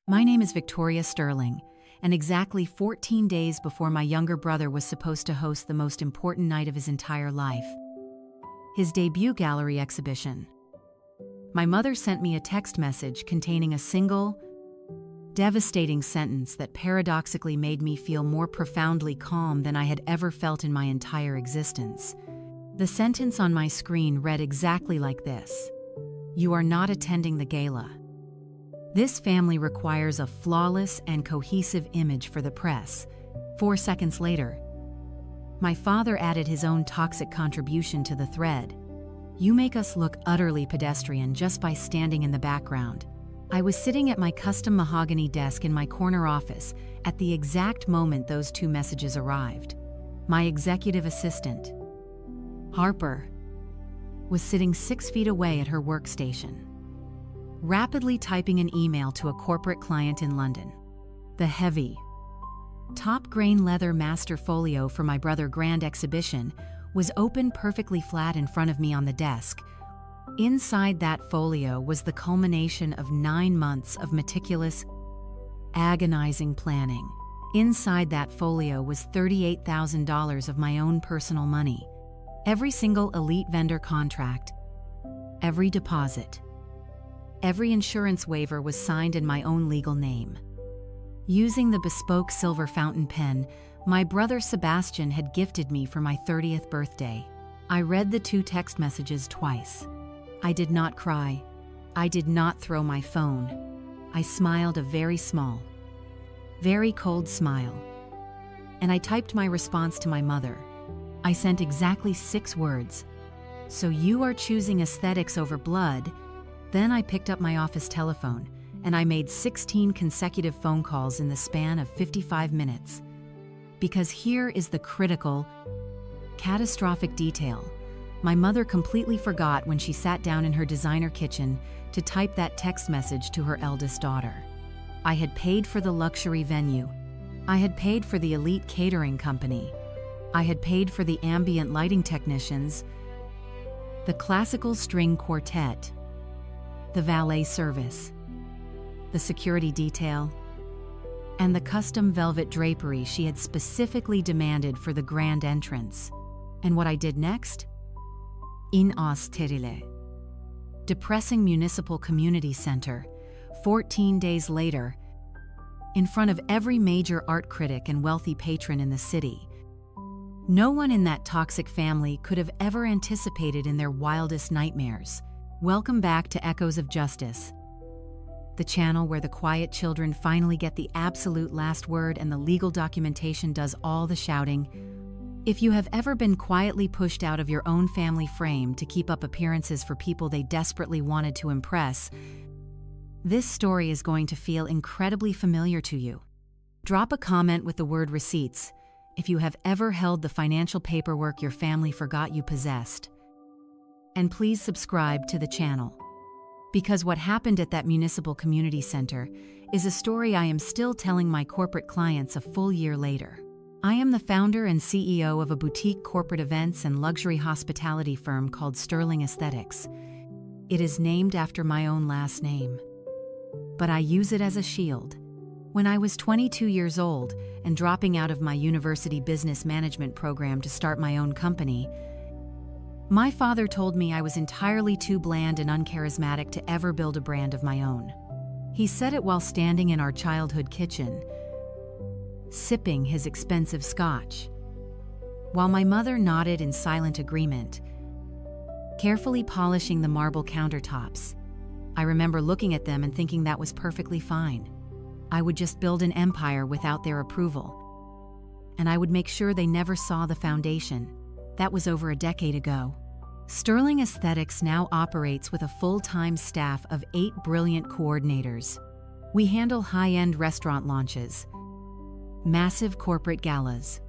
My name is Victoria Sterling, and exactly 14 days before my younger brother was supposed to host the most important night of his entire life, his debut gallery exhibition, my mother sent me a text message containing a single, devastating sentence that paradoxically made me feel more profoundly calm than I had ever felt in my entire existence. The sentence on my screen read exactly like this: "You are not attending the gala. This family requires a flawless and cohesive image for the press." 4 seconds later, my father added his own toxic contribution to the thread: "You make us look utterly pedestrian just by standing in the background." I was sitting at my custom mahogany desk in my corner office at the exact moment those two messages arrived. My executive assistant, Harper, was sitting 6 feet away at her workstation, rapidly typing an email to a corporate client in London. The heavy, top-grain leather master folio for my brother Grand exhibition was open perfectly flat in front of me on the desk. Inside that folio was the culmination of 9 months of meticulous, agonizing planning. Inside that folio was $38,000 of my own personal money. Every single elite vendor contract, every deposit, every insurance waiver was signed in my own legal name. Using the bespoke silver fountain pen my brother Sebastian had gifted me for my 30th birthday. I read the 2 text messages twice. I did not cry. I did not throw my phone. I smiled a very small, very cold smile. And I typed my response to my mother. I sent exactly 6 words: "So you are choosing aesthetics over blood?" Then I picked up my office telephone, and I made 16 consecutive phone calls in the span of 55 minutes. Because here is the critical, catastrophic detail. My mother completely forgot when she sat down in her designer kitchen to type that text message to her eldest daughter. I had paid for the luxury venue. I had paid for the elite catering company. I had paid for the ambient lighting technicians, the classical string quartet, the valet service, the security detail, and the custom velvet drapery she had specifically demanded for the grand entrance. And what I did next? In Sterile, depressing municipal community center, 14 days later, in front of every major art critic and wealthy patron in the city. No one in that toxic family could have ever anticipated in their wildest nightmares. Welcome back to Echoes of Justice, the channel where the quiet children finally get the absolute last word and the legal documentation does all the shouting. If you have ever been quietly pushed out of your own family frame to keep up appearances for people they desperately wanted to impress, this story is going to feel incredibly familiar to you. Drop a comment with the word receipts if you have ever held the financial paperwork your family forgot you possessed. And please subscribe to the channel, because what happened at that municipal community center is a story I am still telling my corporate clients a full year later. I am the founder and CEO of a boutique corporate events and luxury hospitality firm called Sterling Aesthetics. It is named after my own last name, but I use it as a shield. When I was 22 years old and dropping out of my university business management program to start my own company, my father told me I was entirely too bland and uncharismatic to ever build a brand of my own. He said it while standing in our childhood kitchen, sipping his expensive scotch, while my mother nodded in silent agreement, carefully polishing the marble countertops. I remember looking at them and thinking that was perfectly fine. I would just build an empire without their approval, and I would make sure they never saw the foundation. That was over a decade ago. Sterling Aesthetics now operates with a full-time staff of 8 brilliant coordinators. We handle high-end restaurant launches, massive corporate galas,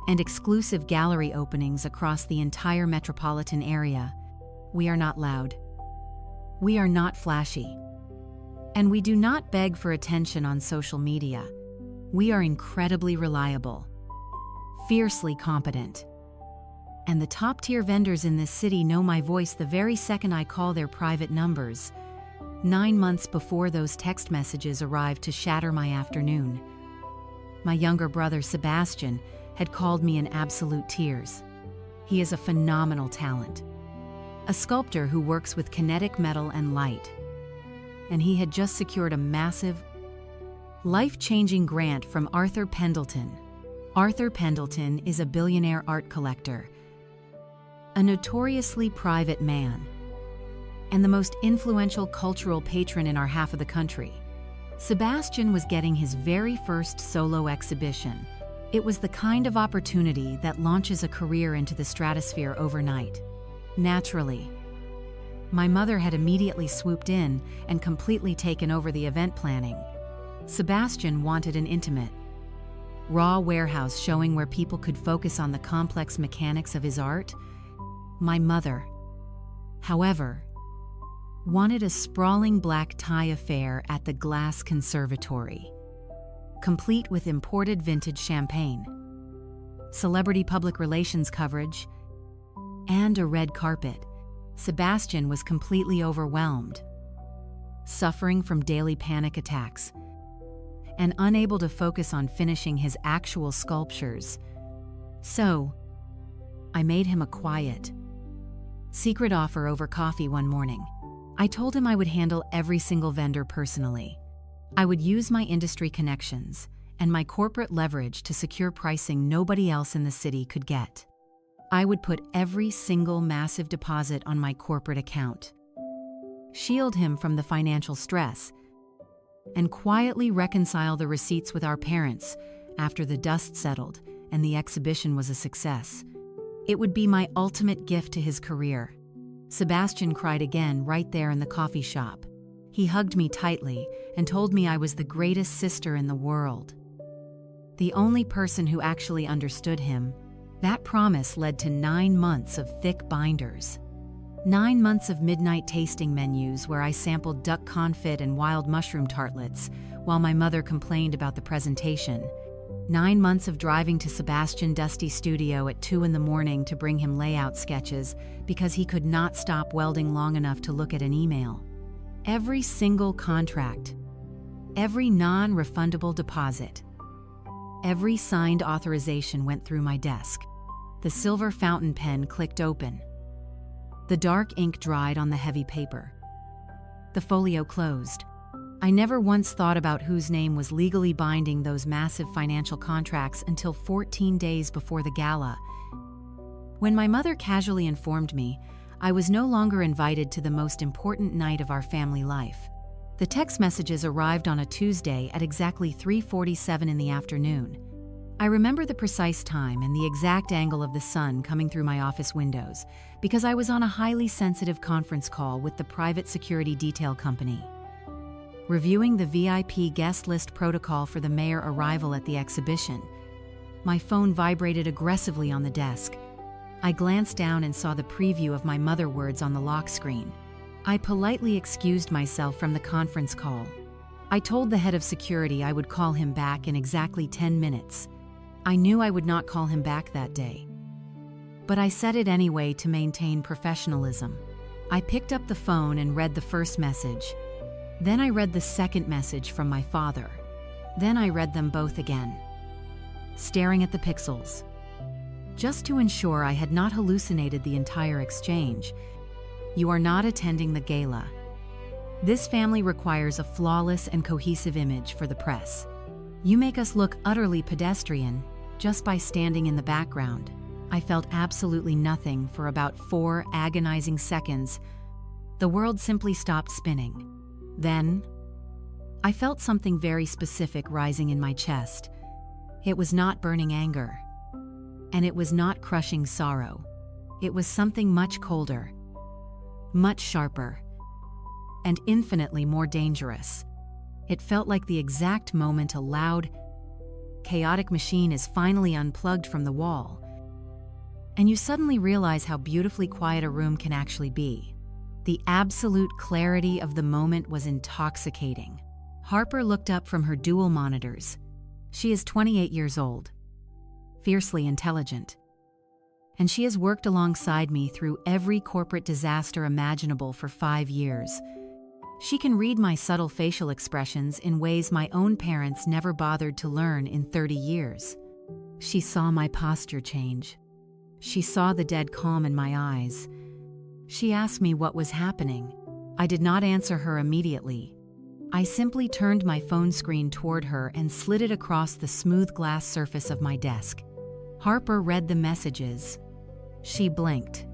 and exclusive gallery openings across the entire metropolitan area. We are not loud. We are not flashy. And we do not beg for attention on social media. We are incredibly reliable, fiercely competent. And the top-tier vendors in this city know my voice the very second I call their private numbers. 9 months before those text messages arrived to shatter my afternoon, my younger brother Sebastian had called me in absolute tears. He is a phenomenal talent, a sculptor who works with kinetic metal and light, and he had just secured a massive, life-changing grant from Arthur Pendleton. Arthur Pendleton is a billionaire art collector, a notoriously private man, and the most influential cultural patron in our half of the country. Sebastian was getting his very first solo exhibition. It was the kind of opportunity that launches a career into the stratosphere overnight. Naturally, my mother had immediately swooped in and completely taken over the event planning. Sebastian wanted an intimate, raw warehouse showing where people could focus on the complex mechanics of his art. My mother, however, wanted a sprawling black tie affair at the Glass Conservatory, complete with imported vintage champagne, celebrity public relations coverage, and a red carpet. Sebastian was completely overwhelmed, suffering from daily panic attacks, and unable to focus on finishing his actual sculptures. So, I made him a quiet, secret offer over coffee one morning. I told him I would handle every single vendor personally. I would use my industry connections and my corporate leverage to secure pricing nobody else in the city could get. I would put every single massive deposit on my corporate account, shield him from the financial stress, and quietly reconcile the receipts with our parents after the dust settled and the exhibition was a success. It would be my ultimate gift to his career. Sebastian cried again right there in the coffee shop. He hugged me tightly and told me I was the greatest sister in the world, the only person who actually understood him. That promise led to 9 months of thick binders. 9 months of midnight tasting menus where I sampled duck confit and wild mushroom tartlets while my mother complained about the presentation. 9 months of driving to Sebastian's dusty studio at 2 in the morning to bring him layout sketches because he could not stop welding long enough to look at an email. Every single contract, every non-refundable deposit, every signed authorization went through my desk. The silver fountain pen clicked open. The dark ink dried on the heavy paper. The folio closed. I never once thought about whose name was legally binding those massive financial contracts until 14 days before the gala. When my mother casually informed me, I was no longer invited to the most important night of our family life. The text messages arrived on a Tuesday at exactly 3:47 in the afternoon. I remember the precise time and the exact angle of the sun coming through my office windows because I was on a highly sensitive conference call with the private security detail company, reviewing the VIP guest list protocol for the mayor arrival at the exhibition. My phone vibrated aggressively on the desk. I glanced down and saw the preview of my mother words on the lock screen. I politely excused myself from the conference call. I told the head of security I would call him back in exactly 10 minutes. I knew I would not call him back that day, but I said it anyway to maintain professionalism. I picked up the phone and read the first message. Then I read the second message from my father. Then I read them both again, staring at the pixels, just to ensure I had not hallucinated the entire exchange. You are not attending the gala. This family requires a flawless and cohesive image for the press. You make us look utterly pedestrian just by standing in the background. I felt absolutely nothing for about 4 agonizing seconds. The world simply stopped spinning. Then, I felt something very specific rising in my chest. It was not burning anger, and it was not crushing sorrow. It was something much colder, much sharper, and infinitely more dangerous. It felt like the exact moment a loud, chaotic machine is finally unplugged from the wall, and you suddenly realize how beautifully quiet a room can actually be. The absolute clarity of the moment was intoxicating. Harper looked up from her dual monitors. She is 28 years old, fiercely intelligent, and she has worked alongside me through every corporate disaster imaginable for 5 years. She can read my subtle facial expressions in ways my own parents never bothered to learn in 30 years. She saw my posture change. She saw the dead calm in my eyes. She asked me what was happening. I did not answer her immediately. I simply turned my phone screen toward her and slid it across the smooth glass surface of my desk. Harper read the messages. She blinked,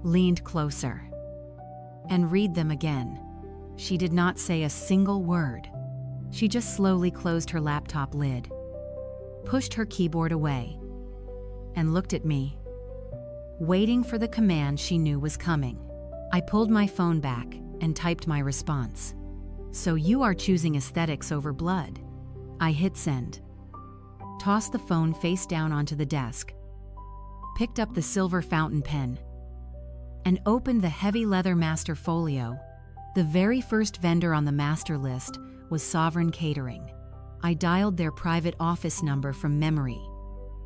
leaned closer, and read them again. She did not say a single word. She just slowly closed her laptop lid, pushed her keyboard away, and looked at me, waiting for the command she knew was coming. I pulled my phone back and typed my response. "So you are choosing aesthetics over blood." I hit send, tossed the phone face down onto the desk, picked up the silver fountain pen, and opened the heavy leather master folio. The very first vendor on the master list was Sovereign Catering. I dialed their private office number from memory.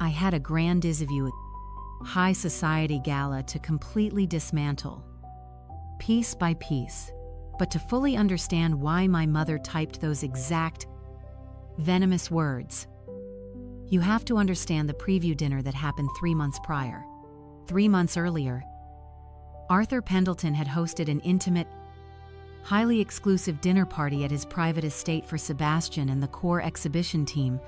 I had a grand interview, high society gala to completely dismantle, piece by piece. But to fully understand why my mother typed those exact, venomous words, you have to understand the preview dinner that happened 3 months prior. 3 months earlier, Arthur Pendleton had hosted an intimate, highly exclusive dinner party at his private estate for Sebastian and the core exhibition team.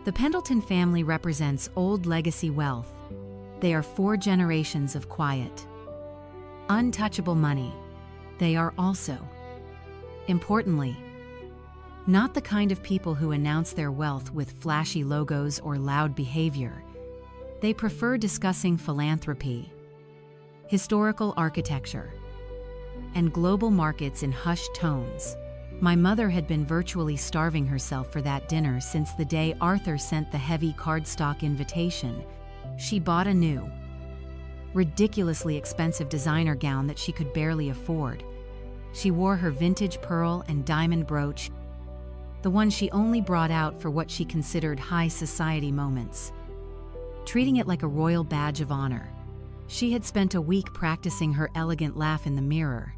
The Pendleton family represents old legacy wealth. They are 4 generations of quiet, untouchable money. They are also, importantly, not the kind of people who announce their wealth with flashy logos or loud behavior. They prefer discussing philanthropy, historical architecture, and global markets in hushed tones. My mother had been virtually starving herself for that dinner since the day Arthur sent the heavy cardstock invitation. She bought a new, ridiculously expensive designer gown that she could barely afford. She wore her vintage pearl and diamond brooch, the one she only brought out for what she considered high society moments, treating it like a royal badge of honor. She had spent a week practicing her elegant laugh in the mirror,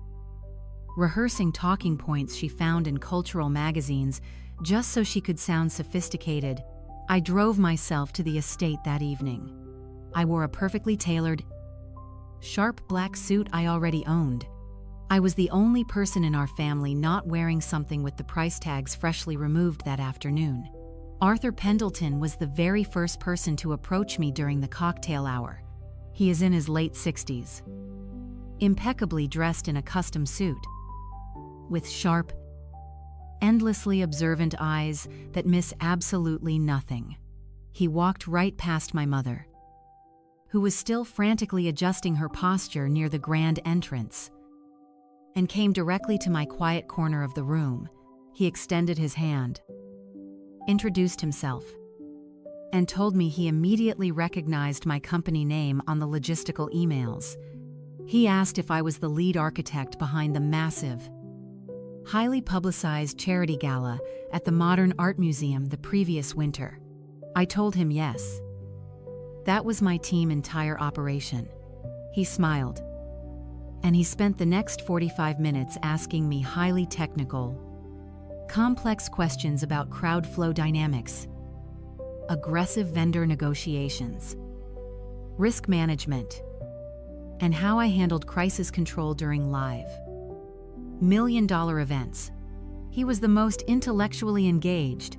rehearsing talking points she found in cultural magazines just so she could sound sophisticated. I drove myself to the estate that evening. I wore a perfectly tailored, sharp black suit I already owned. I was the only person in our family not wearing something with the price tags freshly removed that afternoon. Arthur Pendleton was the very first person to approach me during the cocktail hour. He is in his late 60s, impeccably dressed in a custom suit, with sharp, endlessly observant eyes that miss absolutely nothing. He walked right past my mother, who was still frantically adjusting her posture near the grand entrance, and came directly to my quiet corner of the room. He extended his hand, introduced himself, and told me he immediately recognized my company name on the logistical emails. He asked if I was the lead architect behind the massive, highly publicized charity gala at the Modern Art Museum the previous winter. I told him yes. That was my team's entire operation. He smiled, and he spent the next 45 minutes asking me highly technical, complex questions about crowd flow dynamics, aggressive vendor negotiations, risk management, and how I handled crisis control during live, million-dollar events. He was the most intellectually engaged,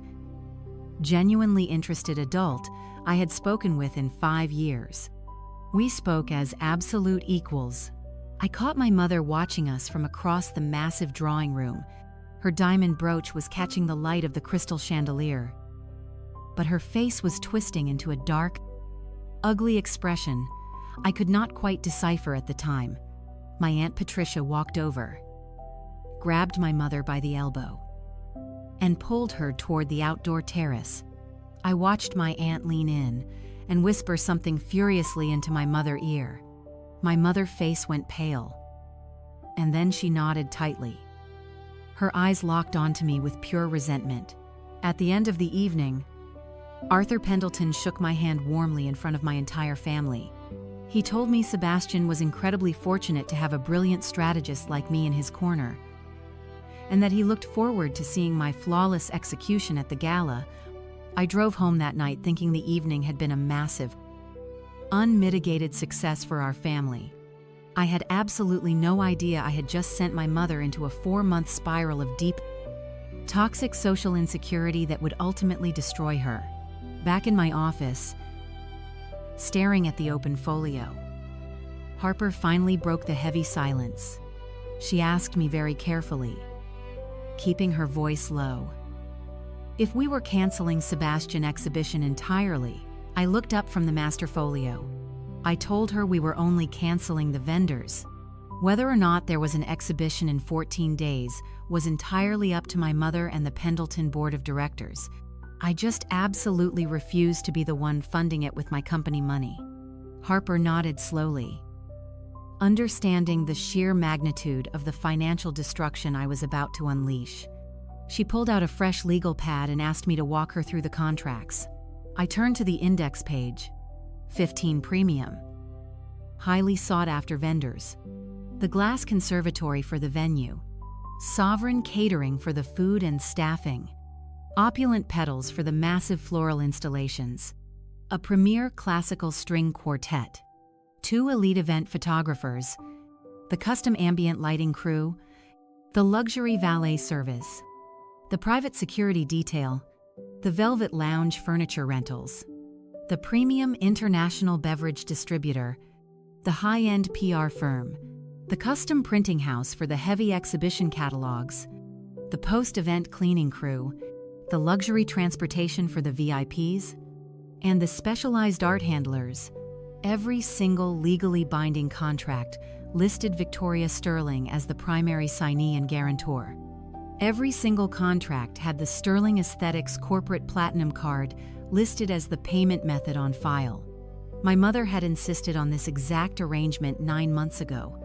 genuinely interested adult I had spoken with in 5 years. We spoke as absolute equals. I caught my mother watching us from across the massive drawing room. Her diamond brooch was catching the light of the crystal chandelier, but her face was twisting into a dark, ugly expression I could not quite decipher at the time. My Aunt Patricia walked over, grabbed my mother by the elbow, and pulled her toward the outdoor terrace. I watched my aunt lean in and whisper something furiously into my mother's ear. My mother's face went pale, and then she nodded tightly. Her eyes locked onto me with pure resentment. At the end of the evening, Arthur Pendleton shook my hand warmly in front of my entire family. He told me Sebastian was incredibly fortunate to have a brilliant strategist like me in his corner, and that he looked forward to seeing my flawless execution at the gala. I drove home that night thinking the evening had been a massive, unmitigated success for our family. I had absolutely no idea I had just sent my mother into a 4-month spiral of deep, toxic social insecurity that would ultimately destroy her. Back in my office, staring at the open folio, Harper finally broke the heavy silence. She asked me very carefully, keeping her voice low, if we were canceling Sebastian exhibition entirely. I looked up from the master folio. I told her we were only canceling the vendors. Whether or not there was an exhibition in 14 days was entirely up to my mother and the Pendleton Board of Directors. I just absolutely refused to be the one funding it with my company money. Harper nodded slowly, understanding the sheer magnitude of the financial destruction I was about to unleash. She pulled out a fresh legal pad and asked me to walk her through the contracts. I turned to the index page. 15 premium, highly sought-after vendors. The Glass Conservatory for the venue. Sovereign Catering for the food and staffing. Opulent Petals for the massive floral installations. A premier classical string quartet. 2 elite event photographers. The custom ambient lighting crew. The luxury valet service. The private security detail, the Velvet Lounge furniture rentals, the premium international beverage distributor, the high-end PR firm, the custom printing house for the heavy exhibition catalogs, the post-event cleaning crew, the luxury transportation for the VIPs, and the specialized art handlers. Every single legally binding contract listed Victoria Sterling as the primary signee and guarantor. Every single contract had the Sterling Aesthetics corporate platinum card listed as the payment method on file. My mother had insisted on this exact arrangement 9 months ago.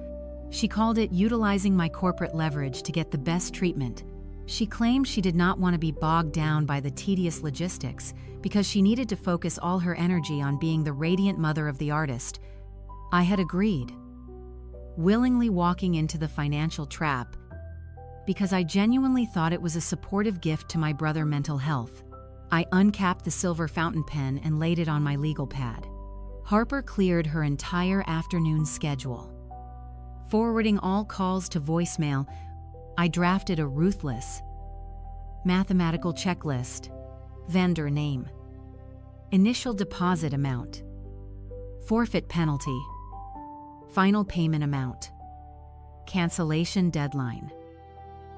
She called it utilizing my corporate leverage to get the best treatment. She claimed she did not want to be bogged down by the tedious logistics because she needed to focus all her energy on being the radiant mother of the artist. I had agreed, willingly walking into the financial trap because I genuinely thought it was a supportive gift to my brother's mental health. I uncapped the silver fountain pen and laid it on my legal pad. Harper cleared her entire afternoon schedule. Forwarding all calls to voicemail, I drafted a ruthless, mathematical checklist. Vendor name, initial deposit amount, forfeit penalty, final payment amount, cancellation deadline,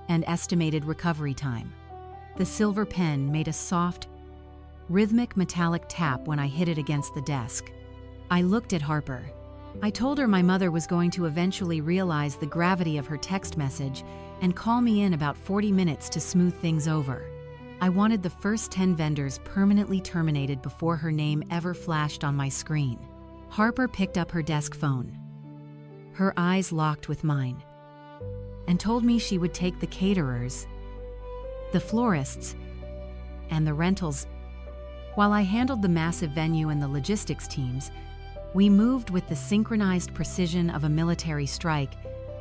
and estimated recovery time. The silver pen made a soft, rhythmic metallic tap when I hit it against the desk. I looked at Harper. I told her my mother was going to eventually realize the gravity of her text message and call me in about 40 minutes to smooth things over. I wanted the first 10 vendors permanently terminated before her name ever flashed on my screen. Harper picked up her desk phone. Her eyes locked with mine, and told me she would take the caterers, the florists, and the rentals. While I handled the massive venue and the logistics teams, we moved with the synchronized precision of a military strike.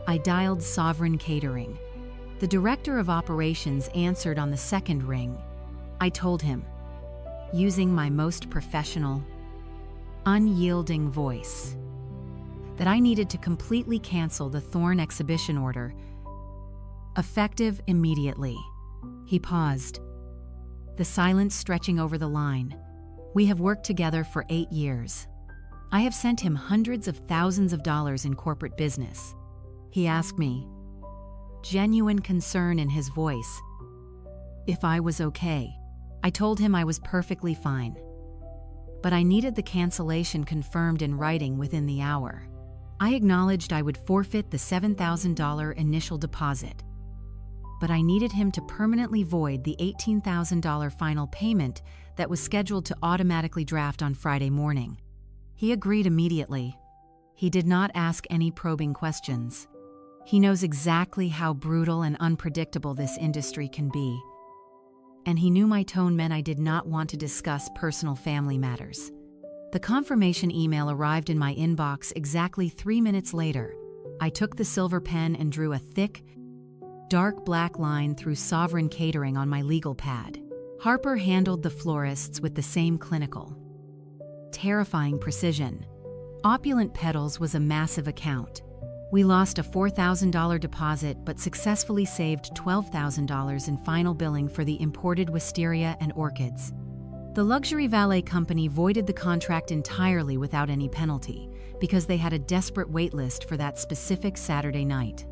I dialed Sovereign Catering. The director of operations answered on the second ring. I told him, using my most professional, unyielding voice, that I needed to completely cancel the Thorn exhibition order, effective immediately. He paused, the silence stretching over the line. We have worked together for 8 years. I have sent him hundreds of thousands of dollars in corporate business. He asked me, genuine concern in his voice, if I was okay. I told him I was perfectly fine, but I needed the cancellation confirmed in writing within the hour. I acknowledged I would forfeit the $7,000 initial deposit, but I needed him to permanently void the $18,000 final payment that was scheduled to automatically draft on Friday morning. He agreed immediately. He did not ask any probing questions. He knows exactly how brutal and unpredictable this industry can be. And he knew my tone meant I did not want to discuss personal family matters. The confirmation email arrived in my inbox exactly 3 minutes later. I took the silver pen and drew a thick, dark black line through Sovereign Catering on my legal pad. Harper handled the florists with the same clinical, terrifying precision. Opulent Petals was a massive account. We lost a $4,000 deposit but successfully saved $12,000 in final billing for the imported wisteria and orchids. The luxury valet company voided the contract entirely without any penalty because they had a desperate waitlist for that specific Saturday night.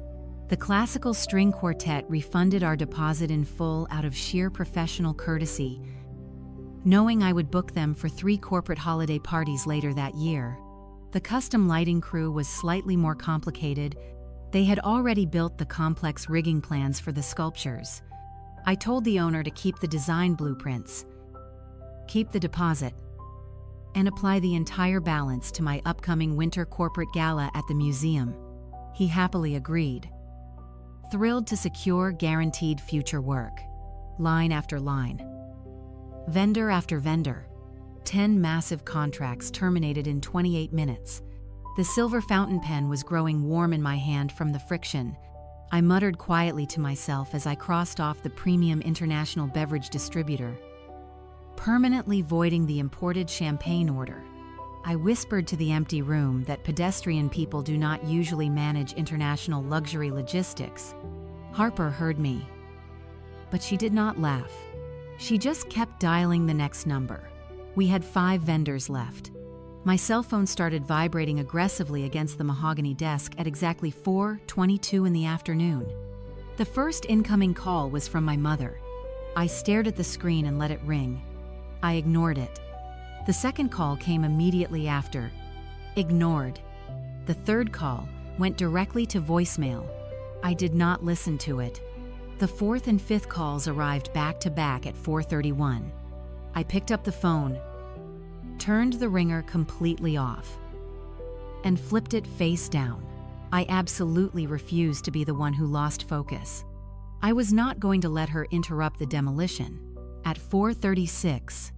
The classical string quartet refunded our deposit in full out of sheer professional courtesy, knowing I would book them for 3 corporate holiday parties later that year. The custom lighting crew was slightly more complicated. They had already built the complex rigging plans for the sculptures. I told the owner to keep the design blueprints, keep the deposit, and apply the entire balance to my upcoming winter corporate gala at the museum. He happily agreed, thrilled to secure guaranteed future work. Line after line, vendor after vendor. 10 massive contracts terminated in 28 minutes. The silver fountain pen was growing warm in my hand from the friction. I muttered quietly to myself as I crossed off the premium international beverage distributor, permanently voiding the imported champagne order. I whispered to the empty room that pedestrian people do not usually manage international luxury logistics. Harper heard me, but she did not laugh. She just kept dialing the next number. We had 5 vendors left. My cell phone started vibrating aggressively against the mahogany desk at exactly 4:22 in the afternoon. The first incoming call was from my mother. I stared at the screen and let it ring. I ignored it. The second call came immediately after. Ignored. The third call went directly to voicemail. I did not listen to it. The fourth and fifth calls arrived back to back at 4:31. I picked up the phone, turned the ringer completely off, and flipped it face down. I absolutely refused to be the one who lost focus. I was not going to let her interrupt the demolition. At 4:36,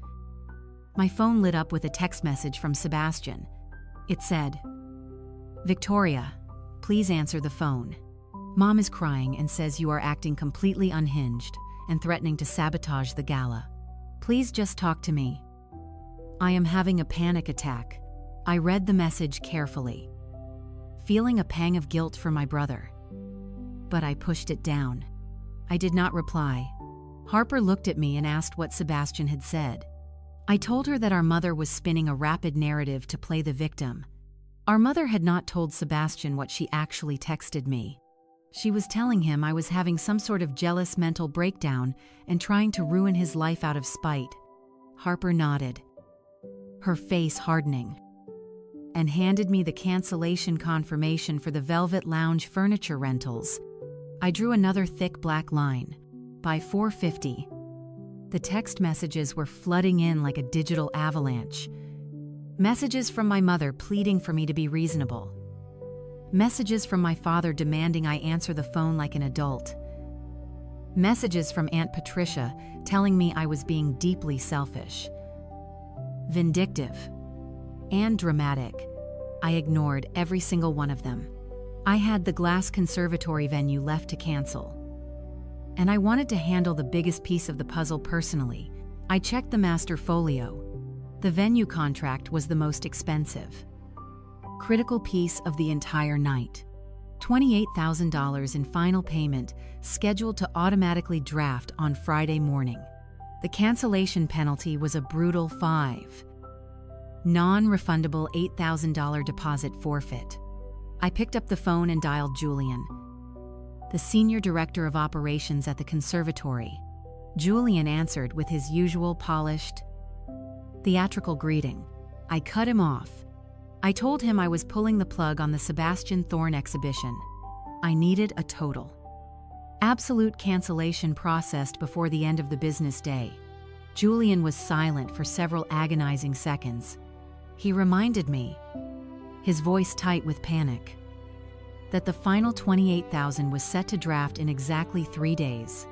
my phone lit up with a text message from Sebastian. It said, "Victoria, please answer the phone. Mom is crying and says you are acting completely unhinged and threatening to sabotage the gala. Please just talk to me. I am having a panic attack." I read the message carefully, feeling a pang of guilt for my brother. But I pushed it down. I did not reply. Harper looked at me and asked what Sebastian had said. I told her that our mother was spinning a rapid narrative to play the victim. Our mother had not told Sebastian what she actually texted me. She was telling him I was having some sort of jealous mental breakdown and trying to ruin his life out of spite. Harper nodded, her face hardening, and handed me the cancellation confirmation for the Velvet Lounge furniture rentals. I drew another thick black line. By 4:50, the text messages were flooding in like a digital avalanche. Messages from my mother pleading for me to be reasonable. Messages from my father demanding I answer the phone like an adult. Messages from Aunt Patricia telling me I was being deeply selfish, vindictive, and dramatic. I ignored every single one of them. I had the glass conservatory venue left to cancel, and I wanted to handle the biggest piece of the puzzle personally. I checked the master folio. The venue contract was the most expensive, critical piece of the entire night. $28,000 in final payment scheduled to automatically draft on Friday morning. The cancellation penalty was a brutal 5. Non-refundable $8,000 deposit forfeit. I picked up the phone and dialed Julian, the senior director of operations at the conservatory. Julian answered with his usual polished, theatrical greeting. I cut him off. I told him I was pulling the plug on the Sebastian Thorne exhibition. I needed a total, absolute cancellation processed before the end of the business day. Julian was silent for several agonizing seconds. He reminded me, his voice tight with panic, that the final $28,000 was set to draft in exactly 3 days.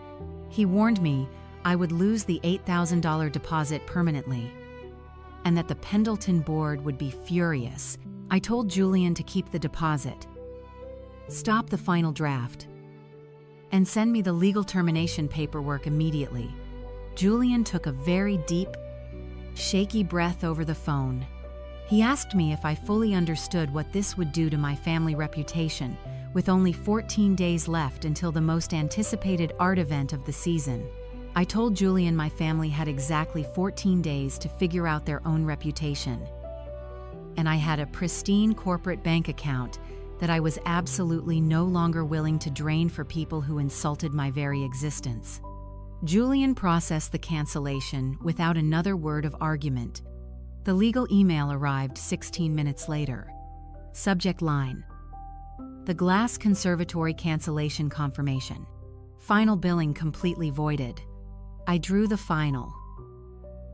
He warned me I would lose the $8,000 deposit permanently, and that the Pendleton board would be furious. I told Julian to keep the deposit, stop the final draft, and send me the legal termination paperwork immediately. Julian took a very deep, shaky breath over the phone. He asked me if I fully understood what this would do to my family reputation, with only 14 days left until the most anticipated art event of the season. I told Julian my family had exactly 14 days to figure out their own reputation. And I had a pristine corporate bank account that I was absolutely no longer willing to drain for people who insulted my very existence. Julian processed the cancellation without another word of argument. The legal email arrived 16 minutes later. Subject line: The Glass Conservatory cancellation confirmation. Final billing completely voided. I drew the final,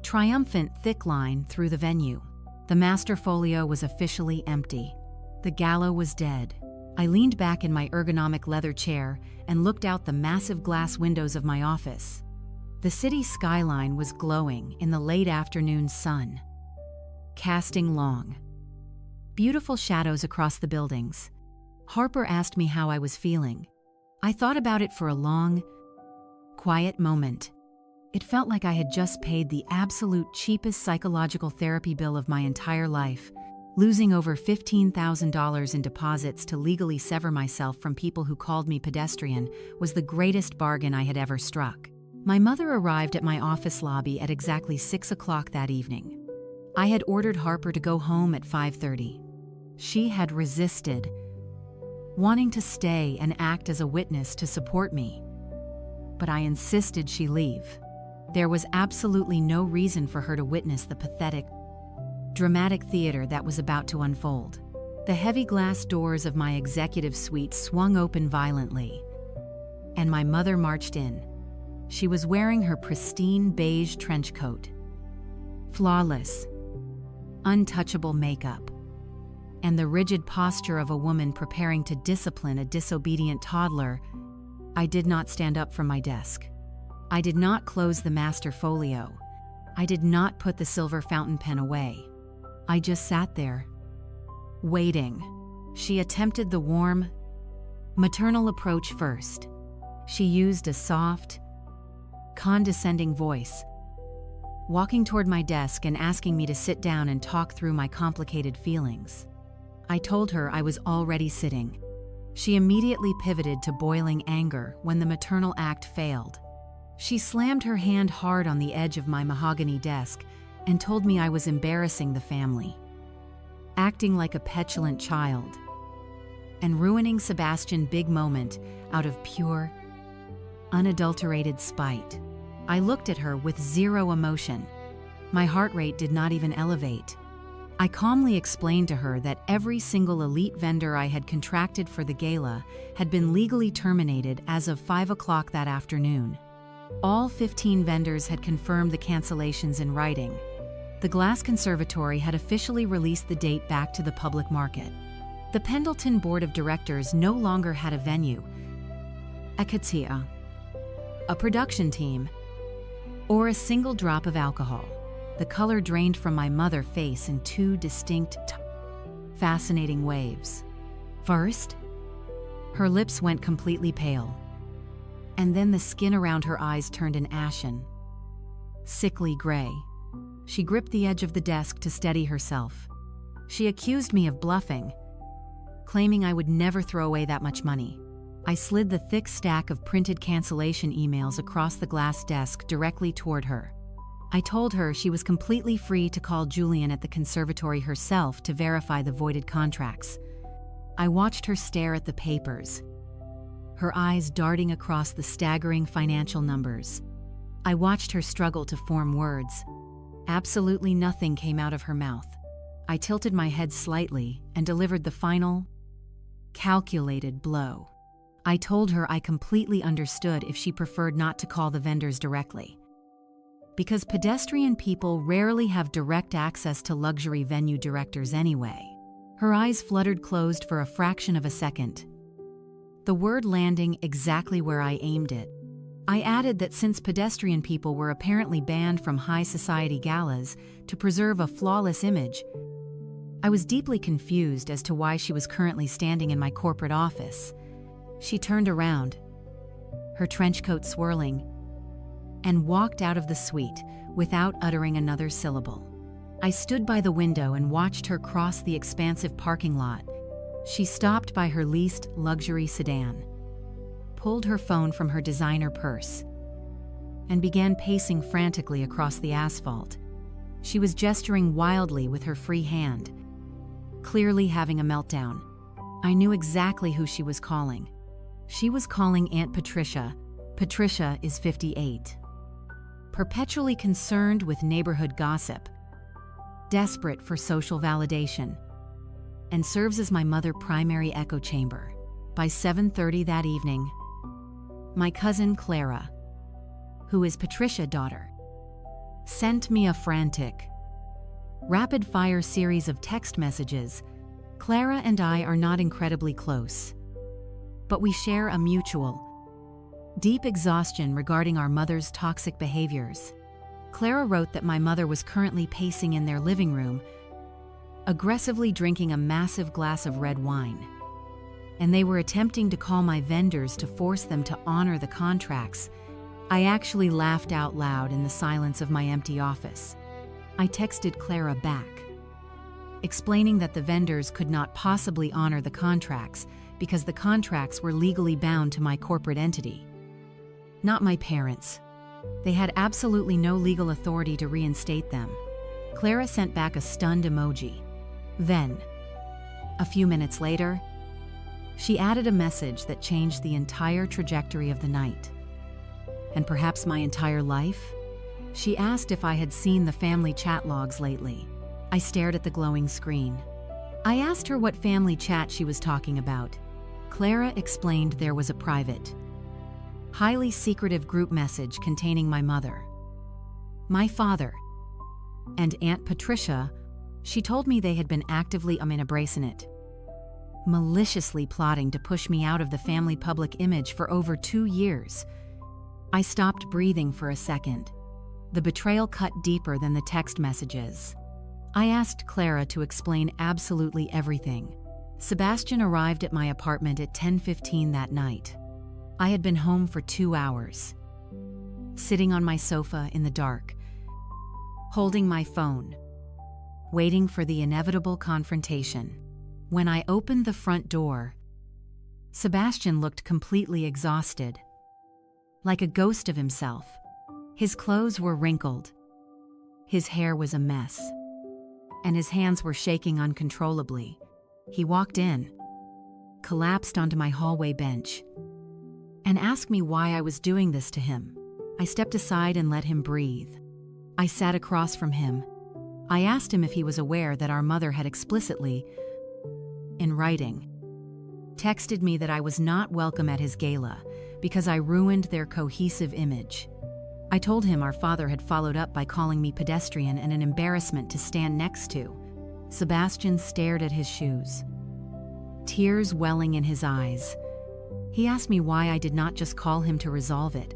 triumphant thick line through the venue. The master folio was officially empty. The gala was dead. I leaned back in my ergonomic leather chair and looked out the massive glass windows of my office. The city skyline was glowing in the late afternoon sun, casting long, beautiful shadows across the buildings. Harper asked me how I was feeling. I thought about it for a long, quiet moment. It felt like I had just paid the absolute cheapest psychological therapy bill of my entire life. Losing over $15,000 in deposits to legally sever myself from people who called me pedestrian was the greatest bargain I had ever struck. My mother arrived at my office lobby at exactly 6 o'clock that evening. I had ordered Harper to go home at 5:30. She had resisted, wanting to stay and act as a witness to support me. But I insisted she leave. There was absolutely no reason for her to witness the pathetic, dramatic theater that was about to unfold. The heavy glass doors of my executive suite swung open violently, and my mother marched in. She was wearing her pristine beige trench coat, flawless, untouchable makeup, and the rigid posture of a woman preparing to discipline a disobedient toddler. I did not stand up from my desk. I did not close the master folio. I did not put the silver fountain pen away. I just sat there, waiting. She attempted the warm, maternal approach first. She used a soft, condescending voice, walking toward my desk and asking me to sit down and talk through my complicated feelings. I told her I was already sitting. She immediately pivoted to boiling anger when the maternal act failed. She slammed her hand hard on the edge of my mahogany desk and told me I was embarrassing the family, acting like a petulant child, and ruining Sebastian's big moment out of pure, unadulterated spite. I looked at her with zero emotion. My heart rate did not even elevate. I calmly explained to her that every single elite vendor I had contracted for the gala had been legally terminated as of 5 o'clock that afternoon. All 15 vendors had confirmed the cancellations in writing. The Glass Conservatory had officially released the date back to the public market. The Pendleton Board of Directors no longer had a venue, a katia, a production team, or a single drop of alcohol. The color drained from my mother's face in two distinct, fascinating waves. First, her lips went completely pale, and then the skin around her eyes turned an ashen, sickly gray. She gripped the edge of the desk to steady herself. She accused me of bluffing, claiming I would never throw away that much money. I slid the thick stack of printed cancellation emails across the glass desk directly toward her. I told her she was completely free to call Julian at the conservatory herself to verify the voided contracts. I watched her stare at the papers, her eyes darting across the staggering financial numbers. I watched her struggle to form words. Absolutely nothing came out of her mouth. I tilted my head slightly and delivered the final, calculated blow. I told her I completely understood if she preferred not to call the vendors directly, because pedestrian people rarely have direct access to luxury venue directors anyway. Her eyes fluttered closed for a fraction of a second, the word landing exactly where I aimed it. I added that since pedestrian people were apparently banned from high society galas to preserve a flawless image, I was deeply confused as to why she was currently standing in my corporate office. She turned around, her trench coat swirling, and walked out of the suite without uttering another syllable. I stood by the window and watched her cross the expansive parking lot. She stopped by her leased luxury sedan, pulled her phone from her designer purse, and began pacing frantically across the asphalt. She was gesturing wildly with her free hand, clearly having a meltdown. I knew exactly who she was calling. She was calling Aunt Patricia. Patricia is 58. Perpetually concerned with neighborhood gossip, desperate for social validation, and serves as my mother's primary echo chamber. By 7:30 that evening, my cousin Clara, who is Patricia's daughter, sent me a frantic, rapid-fire series of text messages. Clara and I are not incredibly close, but we share a mutual, deep exhaustion regarding our mother's toxic behaviors. Clara wrote that my mother was currently pacing in their living room, aggressively drinking a massive glass of red wine, and they were attempting to call my vendors to force them to honor the contracts. I actually laughed out loud in the silence of my empty office. I texted Clara back, explaining that the vendors could not possibly honor the contracts because the contracts were legally bound to my corporate entity, not my parents. They had absolutely no legal authority to reinstate them. Clara sent back a stunned emoji. Then, a few minutes later, she added a message that changed the entire trajectory of the night, and perhaps my entire life. She asked if I had seen the family chat logs lately. I stared at the glowing screen. I asked her what family chat she was talking about. Clara explained there was a private, highly secretive group message containing my mother, my father, and Aunt Patricia. She told me they had been actively embracing it, maliciously plotting to push me out of the family public image for over 2 years. I stopped breathing for a second. The betrayal cut deeper than the text messages. I asked Clara to explain absolutely everything. Sebastian arrived at my apartment at 10:15 that night. I had been home for 2 hours, sitting on my sofa in the dark, holding my phone, waiting for the inevitable confrontation. When I opened the front door, Sebastian looked completely exhausted, like a ghost of himself. His clothes were wrinkled, his hair was a mess, and his hands were shaking uncontrollably. He walked in, collapsed onto my hallway bench, and asked me why I was doing this to him. I stepped aside and let him breathe. I sat across from him. I asked him if he was aware that our mother had explicitly, in writing, texted me that I was not welcome at his gala because I ruined their cohesive image. I told him our father had followed up by calling me pedestrian and an embarrassment to stand next to. Sebastian stared at his shoes, tears welling in his eyes. He asked me why I did not just call him to resolve it,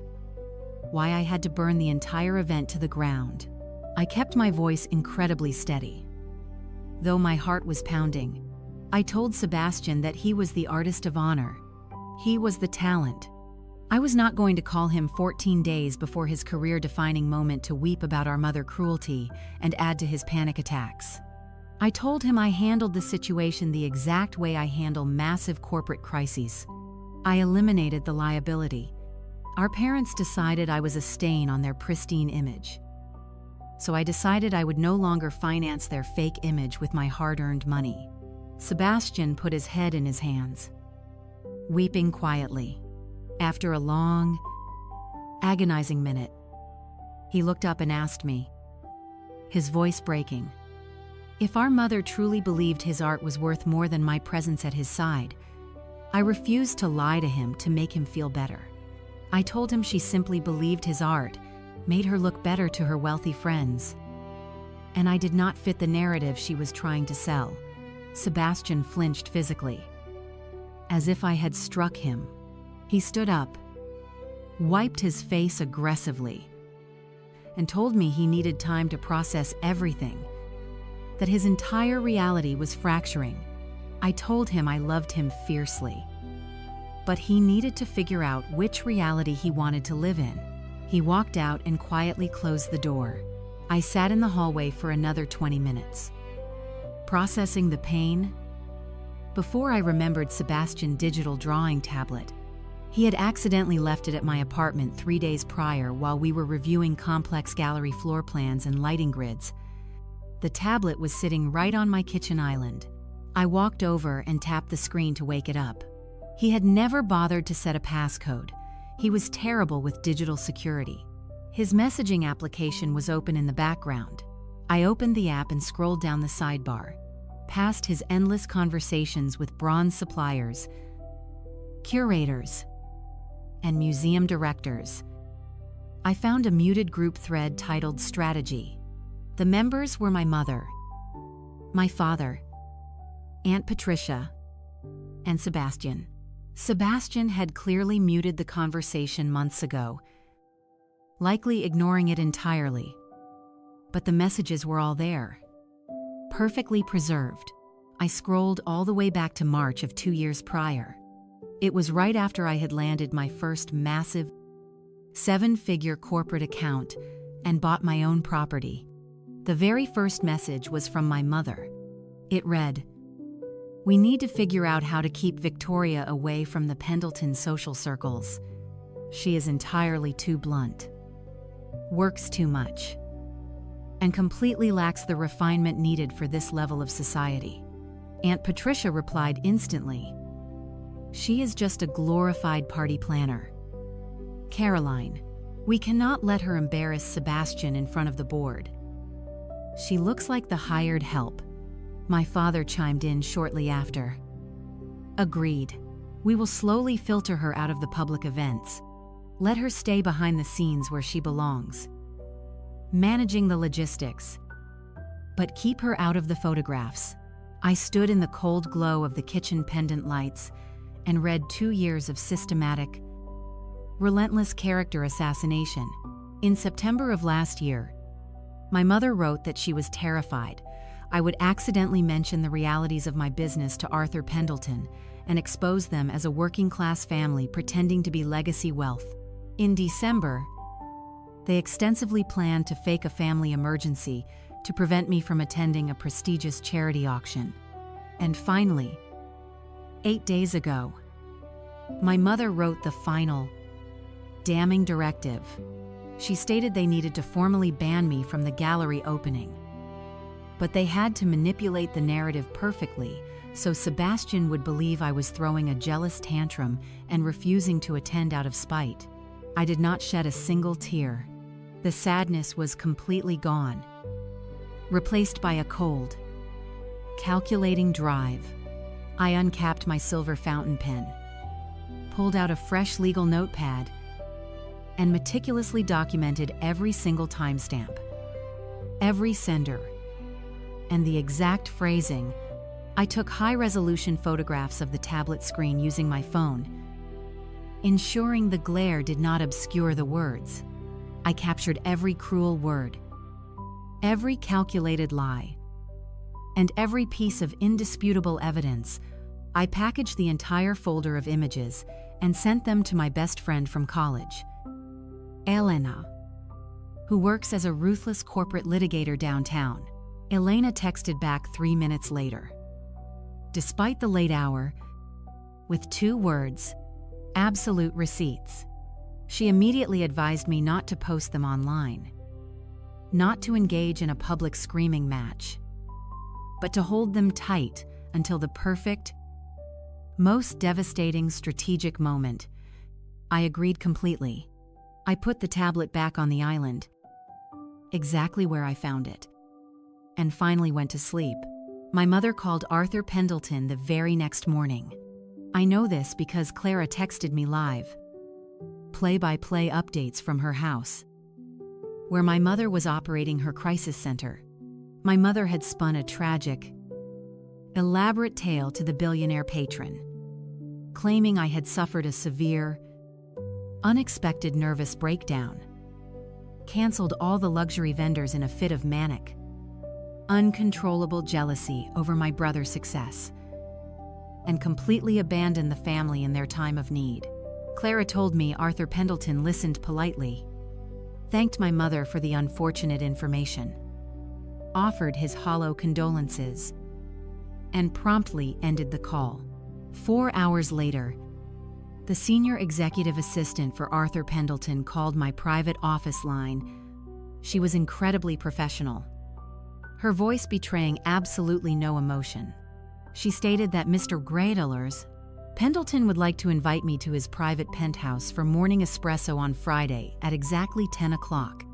why I had to burn the entire event to the ground. I kept my voice incredibly steady, though my heart was pounding. I told Sebastian that he was the artist of honor. He was the talent. I was not going to call him 14 days before his career-defining moment to weep about our mother cruelty and add to his panic attacks. I told him I handled the situation the exact way I handle massive corporate crises. I eliminated the liability. Our parents decided I was a stain on their pristine image, so I decided I would no longer finance their fake image with my hard-earned money. Sebastian put his head in his hands, weeping quietly. After a long, agonizing minute, he looked up and asked me, his voice breaking, if our mother truly believed his art was worth more than my presence at his side. I refused to lie to him to make him feel better. I told him she simply believed his art made her look better to her wealthy friends, and I did not fit the narrative she was trying to sell. Sebastian flinched physically, as if I had struck him. He stood up, wiped his face aggressively, and told me he needed time to process everything, that his entire reality was fracturing. I told him I loved him fiercely, But he needed to figure out which reality he wanted to live in. He walked out and quietly closed the door. I sat in the hallway for another 20 minutes, processing the pain. Before I remembered Sebastian's digital drawing tablet. He had accidentally left it at my apartment 3 days prior while we were reviewing complex gallery floor plans and lighting grids. The tablet was sitting right on my kitchen island. I walked over and tapped the screen to wake it up. He had never bothered to set a passcode. He was terrible with digital security. His messaging application was open in the background. I opened the app and scrolled down the sidebar, past his endless conversations with bronze suppliers, curators, and museum directors. I found a muted group thread titled Strategy. The members were my mother, my father, Aunt Patricia, and Sebastian. Sebastian had clearly muted the conversation months ago, likely ignoring it entirely. But the messages were all there, perfectly preserved. I scrolled all the way back to March of 2 years prior. It was right after I had landed my first massive 7-figure corporate account and bought my own property. The very first message was from my mother. It read, "We need to figure out how to keep Victoria away from the Pendleton social circles. She is entirely too blunt, works too much, and completely lacks the refinement needed for this level of society." Aunt Patricia replied instantly, "She is just a glorified party planner. Caroline, we cannot let her embarrass Sebastian in front of the board. She looks like the hired help." My father chimed in shortly after. "Agreed. We will slowly filter her out of the public events. Let her stay behind the scenes where she belongs, managing the logistics. But keep her out of the photographs." I stood in the cold glow of the kitchen pendant lights and read 2 years of systematic, relentless character assassination. In September of last year, my mother wrote that she was terrified I would accidentally mention the realities of my business to Arthur Pendleton and expose them as a working-class family pretending to be legacy wealth. In December, they extensively planned to fake a family emergency to prevent me from attending a prestigious charity auction. And finally, 8 days ago, my mother wrote the final, damning directive. She stated they needed to formally ban me from the gallery opening. But they had to manipulate the narrative perfectly so Sebastian would believe I was throwing a jealous tantrum and refusing to attend out of spite. I did not shed a single tear. The sadness was completely gone, replaced by a cold, calculating drive. I uncapped my silver fountain pen, pulled out a fresh legal notepad, and meticulously documented every single timestamp, every sender, and the exact phrasing. I took high-resolution photographs of the tablet screen using my phone, ensuring the glare did not obscure the words. I captured every cruel word, every calculated lie, and every piece of indisputable evidence. I packaged the entire folder of images and sent them to my best friend from college, Elena, who works as a ruthless corporate litigator downtown. Elena texted back 3 minutes later, despite the late hour, with 2 words, absolute receipts. She immediately advised me not to post them online, not to engage in a public screaming match, but to hold them tight until the perfect, most devastating strategic moment. I agreed completely. I put the tablet back on the island, exactly where I found it, and finally went to sleep. My mother called Arthur Pendleton the very next morning. I know this because Clara texted me live, play-by-play updates from her house, where my mother was operating her crisis center. My mother had spun a tragic, elaborate tale to the billionaire patron, claiming I had suffered a severe, unexpected nervous breakdown, canceled all the luxury vendors in a fit of manic, uncontrollable jealousy over my brother's success, and completely abandon the family in their time of need. Clara told me Arthur Pendleton listened politely, thanked my mother for the unfortunate information, offered his hollow condolences, and promptly ended the call. 4 hours later, the senior executive assistant for Arthur Pendleton called my private office line. She was incredibly professional, her voice betraying absolutely no emotion. She stated that Mr. Greydellers, Pendleton would like to invite me to his private penthouse for morning espresso on Friday at exactly 10 o'clock.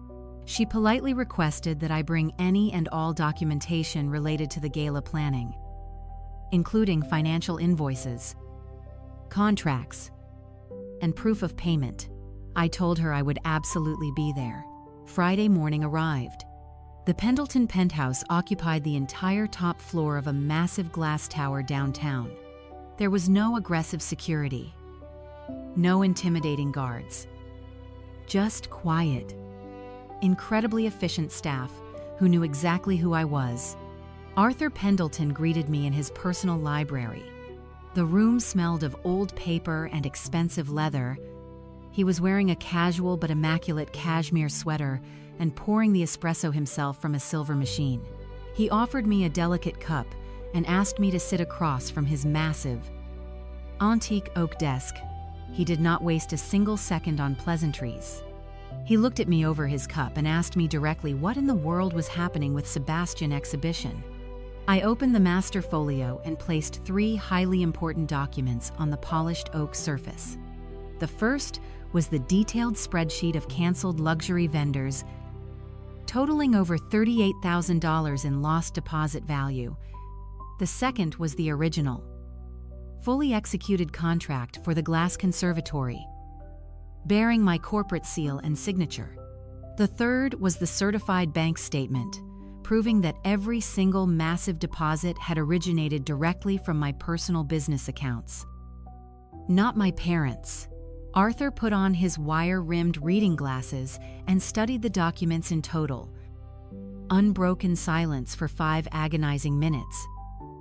She politely requested that I bring any and all documentation related to the gala planning, including financial invoices, contracts, and proof of payment. I told her I would absolutely be there. Friday morning arrived. The Pendleton penthouse occupied the entire top floor of a massive glass tower downtown. There was no aggressive security, no intimidating guards, just quiet, incredibly efficient staff who knew exactly who I was. Arthur Pendleton greeted me in his personal library. The room smelled of old paper and expensive leather. He was wearing a casual but immaculate cashmere sweater and pouring the espresso himself from a silver machine. He offered me a delicate cup and asked me to sit across from his massive, antique oak desk. He did not waste a single second on pleasantries. He looked at me over his cup and asked me directly what in the world was happening with Sebastian exhibition. I opened the master folio and placed 3 highly important documents on the polished oak surface. The first was the detailed spreadsheet of canceled luxury vendors, totaling over $38,000 in lost deposit value. The second was the original, fully executed contract for the Glass Conservatory, bearing my corporate seal and signature. The third was the certified bank statement, proving that every single massive deposit had originated directly from my personal business accounts, not my parents'. Arthur put on his wire-rimmed reading glasses and studied the documents in total, unbroken silence for 5 agonizing minutes.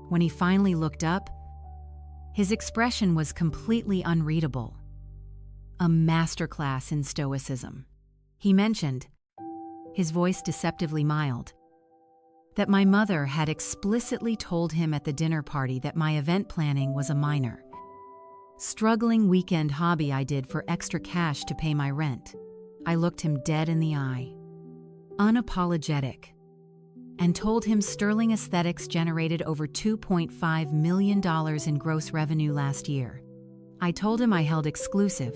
When he finally looked up, his expression was completely unreadable. A masterclass in stoicism. He mentioned, his voice deceptively mild, that my mother had explicitly told him at the dinner party that my event planning was a minor, struggling weekend hobby I did for extra cash to pay my rent. I looked him dead in the eye, unapologetic, and told him Sterling Aesthetics generated over $2.5 million in gross revenue last year. I told him I held exclusive,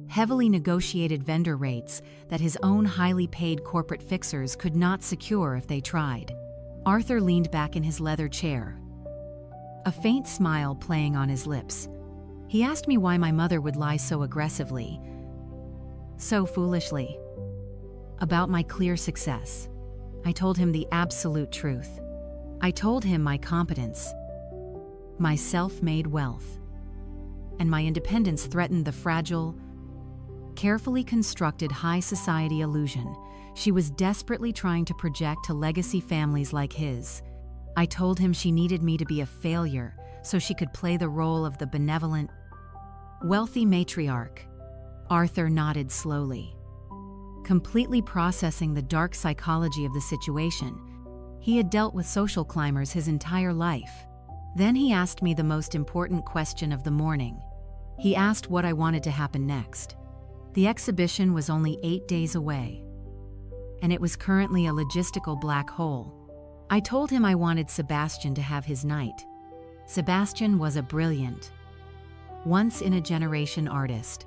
heavily negotiated vendor rates that his own highly paid corporate fixers could not secure if they tried. Arthur leaned back in his leather chair, a faint smile playing on his lips. He asked me why my mother would lie so aggressively, so foolishly, about my clear success. I told him the absolute truth. I told him my competence, my self-made wealth, and my independence threatened the fragile, carefully constructed high society illusion she was desperately trying to project to legacy families like his. I told him she needed me to be a failure so she could play the role of the benevolent, wealthy matriarch. Arthur nodded slowly, completely processing the dark psychology of the situation. He had dealt with social climbers his entire life. Then he asked me the most important question of the morning. He asked what I wanted to happen next. The exhibition was only 8 days away, and it was currently a logistical black hole. I told him I wanted Sebastian to have his night. Sebastian was a brilliant, once-in-a-generation artist,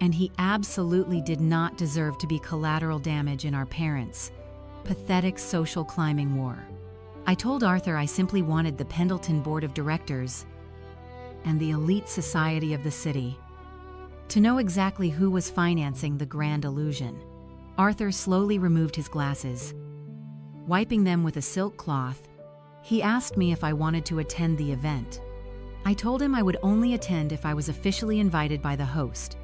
and he absolutely did not deserve to be collateral damage in our parents' pathetic social climbing war. I told Arthur I simply wanted the Pendleton Board of Directors and the elite society of the city to know exactly who was financing the grand illusion. Arthur slowly removed his glasses, wiping them with a silk cloth. He asked me if I wanted to attend the event. I told him I would only attend if I was officially invited by the host,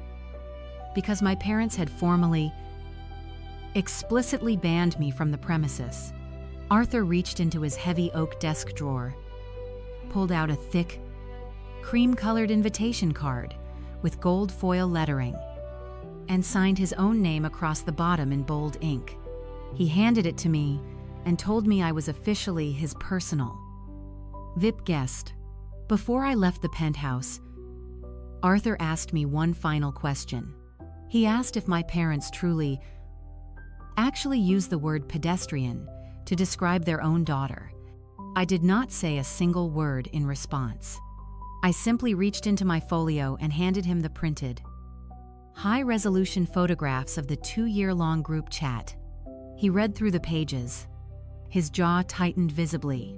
because my parents had formally, explicitly banned me from the premises. Arthur reached into his heavy oak desk drawer, pulled out a thick, cream-colored invitation card with gold foil lettering and signed his own name across the bottom in bold ink. He handed it to me and told me I was officially his personal VIP guest. Before I left the penthouse, Arthur asked me one final question. He asked if my parents truly actually used the word pedestrian to describe their own daughter. I did not say a single word in response. I simply reached into my folio and handed him the printed, high-resolution photographs of the 2-year-long group chat. He read through the pages. His jaw tightened visibly,